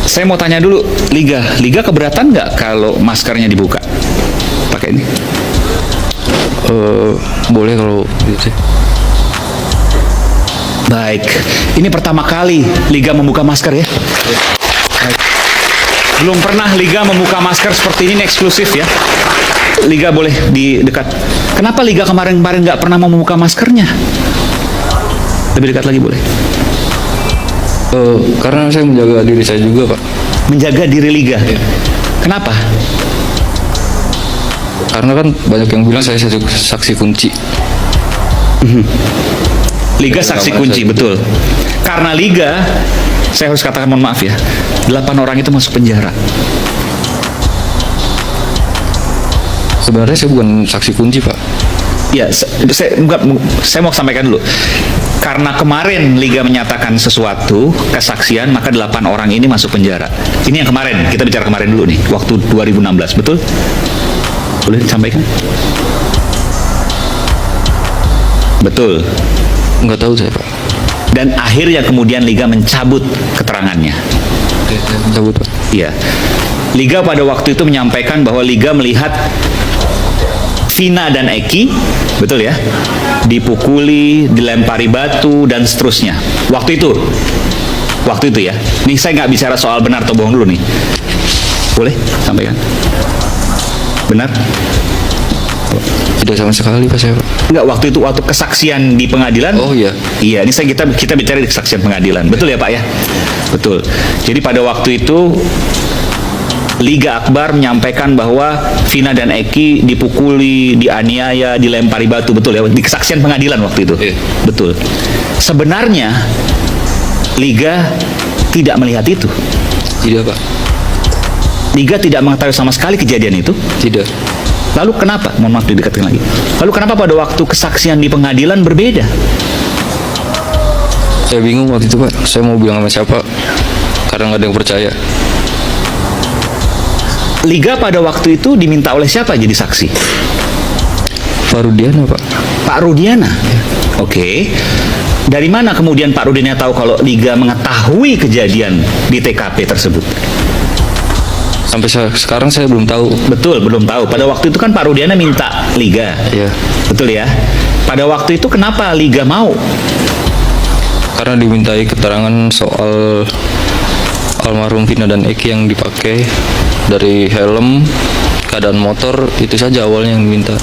Saya mau tanya dulu, Liga keberatan nggak kalau maskernya dibuka? Pakai ini? Boleh kalau gitu. Baik, ini pertama kali Liga membuka masker ya? Baik. Belum pernah Liga membuka masker seperti ini eksklusif ya? Liga boleh di dekat. Kenapa Liga kemarin-kemarin nggak pernah mau membuka maskernya? Lebih dekat lagi boleh? Karena saya menjaga diri saya juga, Pak. Menjaga diri Liga. Kenapa? Karena kan banyak yang bilang saya saksi kunci. Liga saksi kunci, betul. Karena Liga, saya harus katakan mohon maaf ya, 8 orang itu masuk penjara. Sebenarnya saya bukan saksi kunci, Pak. Ya, saya mau sampaikan dulu. Karena kemarin Liga menyatakan sesuatu, kesaksian, maka 8 orang ini masuk penjara. Ini yang kemarin, kita bicara kemarin dulu nih, waktu 2016, betul? Boleh disampaikan? Betul. Nggak tahu saya, Pak. Dan akhirnya kemudian Liga mencabut keterangannya. Cabut, Pak. Iya. Liga pada waktu itu menyampaikan bahwa Liga melihat Vina dan Eki, betul ya, dipukuli, dilempari batu, dan seterusnya. Waktu itu ya. Nih saya nggak bicara soal benar atau bohong dulu nih. Boleh sampaikan? Benar? Tidak sama sekali, Pak, saya, Pak. Enggak, waktu itu waktu kesaksian di pengadilan. Oh iya. Iya, ini kita bicara di kesaksian pengadilan. Betul ya, Pak ya? Betul. Jadi pada waktu itu Liga Akbar menyampaikan bahwa Vina dan Eki dipukuli, dianiaya, dilempari batu, betul ya? Di kesaksian pengadilan waktu itu. Iya. Betul. Sebenarnya Liga tidak melihat itu. Tidak, Pak. Liga tidak mengetahui sama sekali kejadian itu. Tidak. Lalu kenapa? Mohon maaf didekatkan lagi. Lalu kenapa pada waktu kesaksian di pengadilan berbeda? Saya bingung waktu itu, Pak. Saya mau bilang sama siapa karena nggak ada yang percaya. Liga pada waktu itu diminta oleh siapa jadi saksi? Pak Rudiana, Pak. Pak Rudiana. Oke. Dari mana kemudian Pak Rudiana tahu kalau Liga mengetahui kejadian di TKP tersebut? Sampai sekarang saya belum tahu. Betul, belum tahu. Pada waktu itu kan Pak Rudiana minta Liga. Iya. Betul ya? Pada waktu itu kenapa Liga mau? Karena dimintai keterangan soal almarhum Vina dan Eki yang dipakai, dari helm, keadaan motor, itu saja awalnya yang diminta.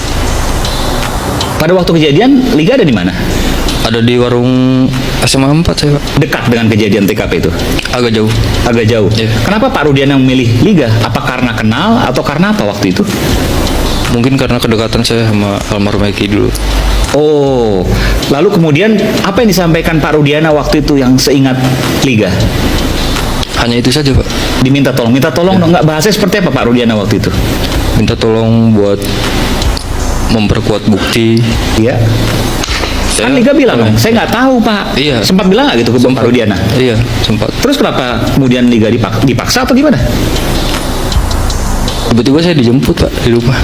Pada waktu kejadian Liga ada di mana? Ada di warung SMA 4 saya, Pak. Dekat dengan kejadian TKP itu? Agak jauh. Agak jauh. Iya. Kenapa Pak Rudiana memilih Liga? Apa karena kenal atau karena apa waktu itu? Mungkin karena kedekatan saya sama almarhum Eki dulu. Oh, lalu kemudian apa yang disampaikan Pak Rudiana waktu itu yang seingat Liga? Hanya itu saja, Pak. Diminta tolong, dong, nggak bahasanya seperti apa Pak Rudiana waktu itu? Minta tolong buat memperkuat bukti. Iya. Kan Liga bilang, saya nggak tahu Pak. Iya. Sempat bilang nggak gitu ke Pak Rudiana? Iya, sempat. Terus kenapa kemudian Liga dipaksa atau gimana? Tiba-tiba saya dijemput, Pak, di rumah.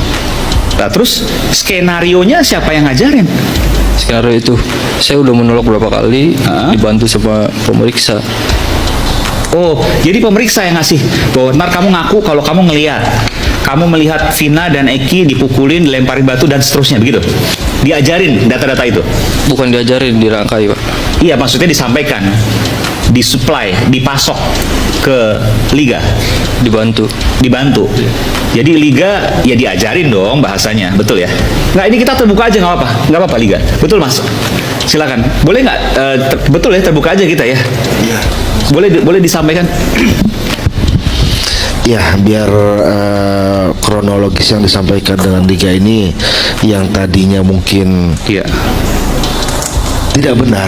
Nah, terus skenarionya siapa yang ngajarin? Skenario itu saya udah menolak beberapa kali, dibantu sama pemeriksa. Oh, jadi pemeriksa yang ngasih bahwa ntar kamu ngaku kalau kamu melihat Vina dan Eki dipukulin, dilempari batu dan seterusnya, begitu? Diajarin data-data itu? Bukan diajarin, dirangkai, Pak. Iya, maksudnya disampaikan, disuplai, dipasok ke Liga. Dibantu. Jadi Liga ya diajarin dong bahasanya, betul ya? Nggak, ini kita terbuka aja, nggak apa-apa Liga. Betul Mas? Silakan. Boleh nggak? Betul ya, terbuka aja kita ya. Iya. Boleh disampaikan? Ya, biar kronologis yang disampaikan dengan Liga ini yang tadinya mungkin Iya. tidak benar.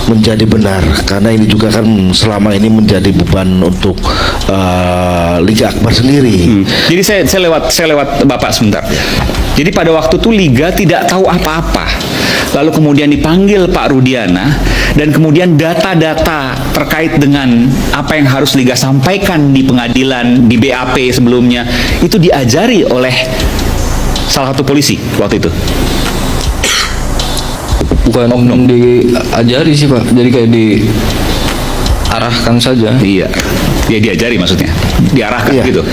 menjadi benar, karena ini juga kan selama ini menjadi beban untuk Liga Akbar sendiri. Jadi saya lewat Bapak sebentar. Jadi pada waktu itu Liga tidak tahu apa-apa. Lalu kemudian dipanggil Pak Rudiana, dan kemudian data-data terkait dengan apa yang harus Liga sampaikan di pengadilan, di BAP sebelumnya, itu diajari oleh salah satu polisi waktu itu. Bukan diajari sih Pak, jadi kayak diarahkan saja. Iya, ya diajari maksudnya, diarahkan Iya. gitu.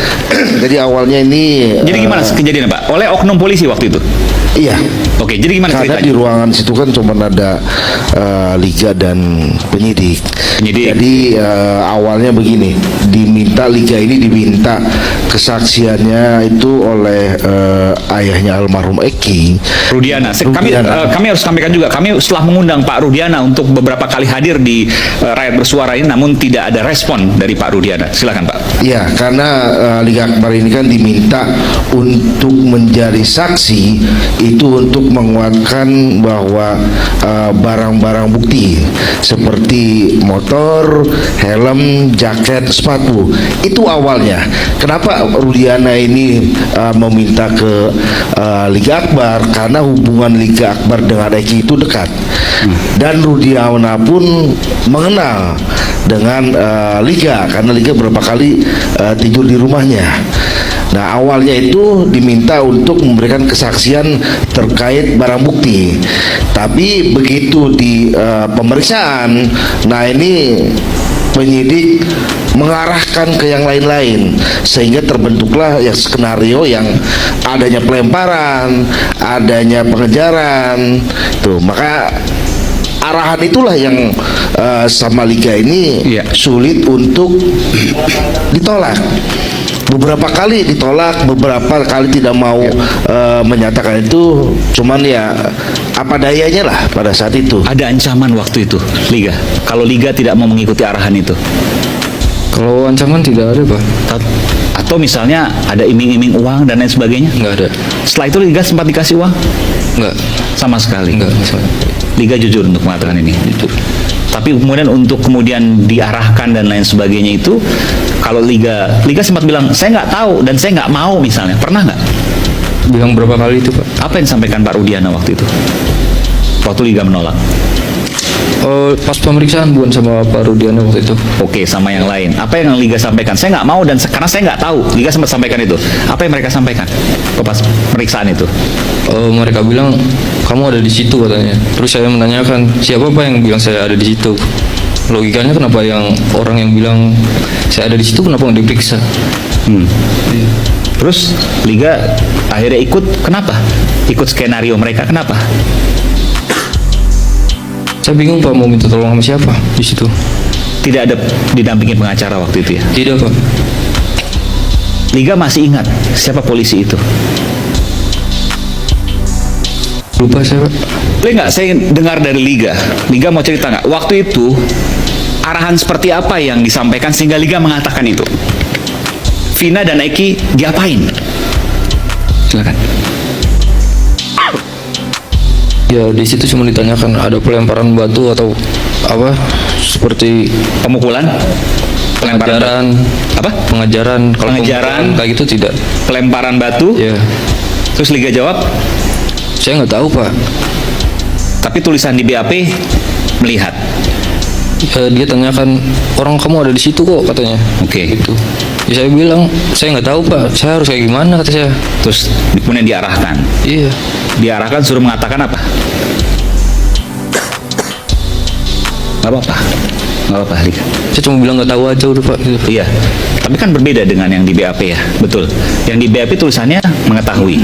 Jadi awalnya ini Jadi gimana kejadiannya Pak? Oleh oknum polisi waktu itu? Iya. Oke, jadi gimana Karena ceritanya? di ruangan situ kan cuma ada Liga dan penyidik. Jadi awalnya begini, Liga ini diminta kesaksiannya itu oleh ayahnya almarhum Eki. Rudiana. Kami harus sampaikan juga, kami setelah mengundang Pak Rudiana untuk beberapa kali hadir di Rakyat Bersuara ini, namun tidak ada respon dari Pak Rudiana. Silakan Pak. Iya, karena Liga Akbar ini kan diminta untuk menjadi saksi itu untuk menguatkan bahwa barang-barang bukti seperti motor, helm, jaket, sepatu itu awalnya. Kenapa Rudiana ini meminta ke Liga Akbar? Karena hubungan Liga Akbar dengan Eki itu dekat, dan Rudiana pun mengenal dengan Liga karena Liga berapa kali tidur di rumahnya. Nah, awalnya itu diminta untuk memberikan kesaksian terkait barang bukti. Tapi begitu di pemeriksaan, nah ini penyidik mengarahkan ke yang lain-lain, sehingga terbentuklah ya skenario yang adanya pelemparan, adanya pengejaran. Tuh, maka arahan itulah yang sama Liga ini sulit untuk ditolak. Beberapa kali ditolak, beberapa kali tidak mau menyatakan itu, cuman ya apa dayanya lah pada saat itu. Ada ancaman waktu itu Liga, kalau Liga tidak mau mengikuti arahan itu? Kalau ancaman tidak ada Pak. Atau misalnya ada iming-iming uang dan lain sebagainya? Nggak ada. Setelah itu Liga sempat dikasih uang? Nggak. Sama sekali? Nggak. Liga jujur untuk mengatakan ini? Jujur. Tapi kemudian untuk kemudian diarahkan dan lain sebagainya itu, kalau Liga sempat bilang saya nggak tahu dan saya nggak mau misalnya, pernah nggak? Bilang berapa kali itu Pak? Apa yang disampaikan Pak Rudiana waktu itu? Waktu Liga menolak? Pas pemeriksaan bukan sama Pak Rudiana waktu itu. Oke, sama yang lain. Apa yang Liga sampaikan? Saya nggak mau dan karena saya nggak tahu. Liga sempat sampaikan itu. Apa yang mereka sampaikan pas pemeriksaan itu? Mereka bilang kamu ada di situ katanya. Terus saya menanyakan siapa Pak yang bilang saya ada di situ. Logikanya kenapa yang orang yang bilang saya ada di situ kenapa nggak diperiksa? Iya. Terus Liga akhirnya ikut. Kenapa? Ikut skenario mereka. Kenapa? Saya bingung Pak mau minta tolong sama siapa di situ. Tidak ada didampingin pengacara waktu itu ya? Tidak Pak. Liga masih ingat siapa polisi itu? Lupa saya Pak. Boleh nggak saya dengar dari Liga? Liga mau cerita nggak? Waktu itu arahan seperti apa yang disampaikan sehingga Liga mengatakan itu? Vina dan Eki diapain? Silakan. Ya di situ cuma ditanyakan ada pelemparan batu atau apa seperti pemukulan, pengejaran, apa? Pengejaran. Kalau pengejaran kayak gitu tidak. Pelemparan batu. Ya. Terus Liga jawab, saya nggak tahu Pak. Tapi tulisan di BAP melihat. Dia tanyakan orang kamu ada di situ kok katanya. Oke. Gitu. Ya saya bilang saya nggak tahu Pak. Saya harus kayak gimana kata saya. Terus kemudian diarahkan. Iya. Diarahkan suruh mengatakan apa? Gak apa-apa. Gak apa-apa Liga. Saya cuma bilang nggak tahu aja udah Pak. Gitu. Iya. Tapi kan berbeda dengan yang di BAP ya. Betul. Yang di BAP tulisannya mengetahui.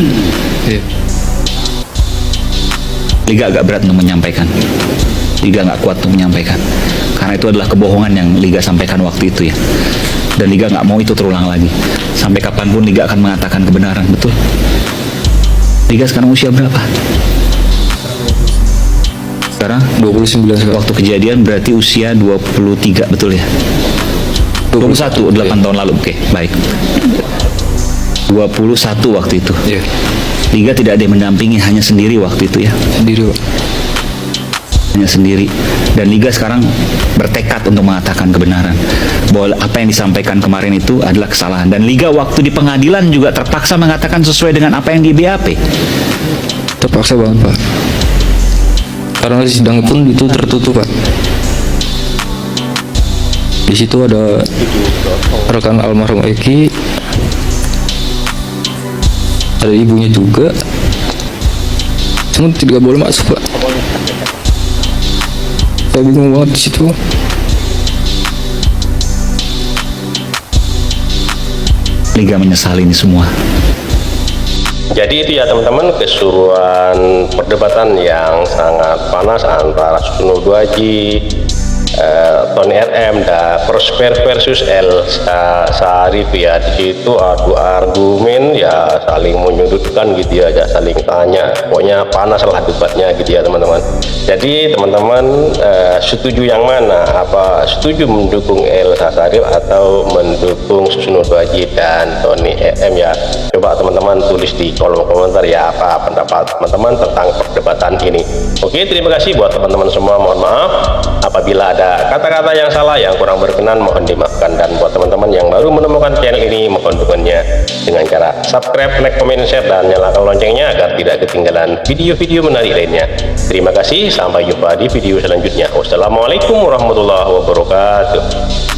Iya. Liga agak berat untuk menyampaikan. Liga nggak kuat untuk menyampaikan. Karena itu adalah kebohongan yang Liga sampaikan waktu itu ya. Dan Liga nggak mau itu terulang lagi. Sampai kapanpun Liga akan mengatakan kebenaran. Betul. Liga sekarang usia berapa? Sekarang 29 sekarang. Waktu kejadian berarti usia 23, betul ya? 21, 8 tahun lalu. Oke, baik. 21 waktu itu. Iya. Liga tidak ada yang mendampingi, hanya sendiri waktu itu ya. Sendiri Pak. sendiri, dan Liga sekarang bertekad untuk mengatakan kebenaran bahwa apa yang disampaikan kemarin itu adalah kesalahan, dan Liga waktu di pengadilan juga terpaksa mengatakan sesuai dengan apa yang di BAP. Terpaksa banget Pak, karena sidang pun itu tertutup Pak. Di situ ada rekan almarhum Eki, ada ibunya juga, cuma tidak boleh masuk Pak. Saya bingung banget di situ. Liga menyesali ini semua. Jadi itu ya teman-teman, keseluruhan perdebatan yang sangat panas antara Susno Duaji, Tony RM dan Prosper versus El Sarif ya. Di situ adu argumen ya, saling menyudutkan gitu ya, saling tanya, pokoknya panas lah debatnya gitu ya teman-teman. Jadi teman-teman setuju yang mana? Apa setuju mendukung El Sarif atau mendukung Susno Duaji dan Tony RM ya? Coba teman-teman tulis di kolom komentar ya, apa pendapat teman-teman tentang perdebatan ini. Oke, terima kasih buat teman-teman semua. Mohon maaf apabila ada kata-kata yang salah, yang kurang berkenan, mohon dimaafkan. Dan buat teman-teman yang baru menemukan channel ini, mohon dukungannya dengan cara subscribe, like, comment, share, dan nyalakan loncengnya agar tidak ketinggalan video-video menarik lainnya. Terima kasih, sampai jumpa di video selanjutnya. Wassalamualaikum warahmatullahi wabarakatuh.